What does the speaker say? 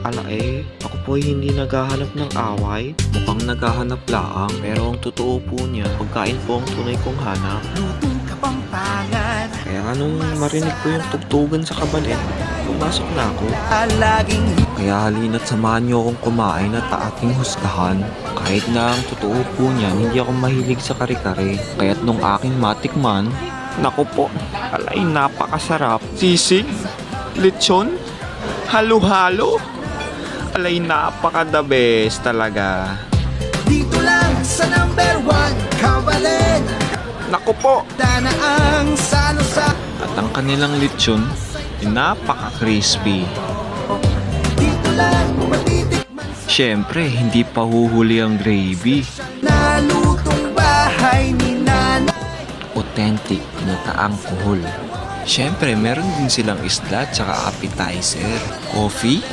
Ako po ay hindi naghahanap ng away. Mukhang naghahanap laang, pero ang totoo po niya, pagkain po ang tunay kong hanap. Lutong kapampangan, Kaya anong marinig ko yung tugtugan sa kabalit, pumasok na ako. laging Kaya halina't samahan niyo akong kumain at ating husgahan. Kahit na ang totoo po niyan, hindi ako mahilig sa kare-kare. Kaya't nung aking matikman, naku po, napakasarap. Sisig, lechon, halo-halo. Napaka-the best talaga. dito lang sa number 1 Kabalit. Naku po! Dana ang salusa. At ang kanilang lechon, napaka-crispy. Dito lang matitikman Siyempre, hindi pa huhuli ang gravy. na lutong bahay ni Nana. Authentic na taang kuhol. Siyempre, meron din silang isda at saka appetizer. Coffee,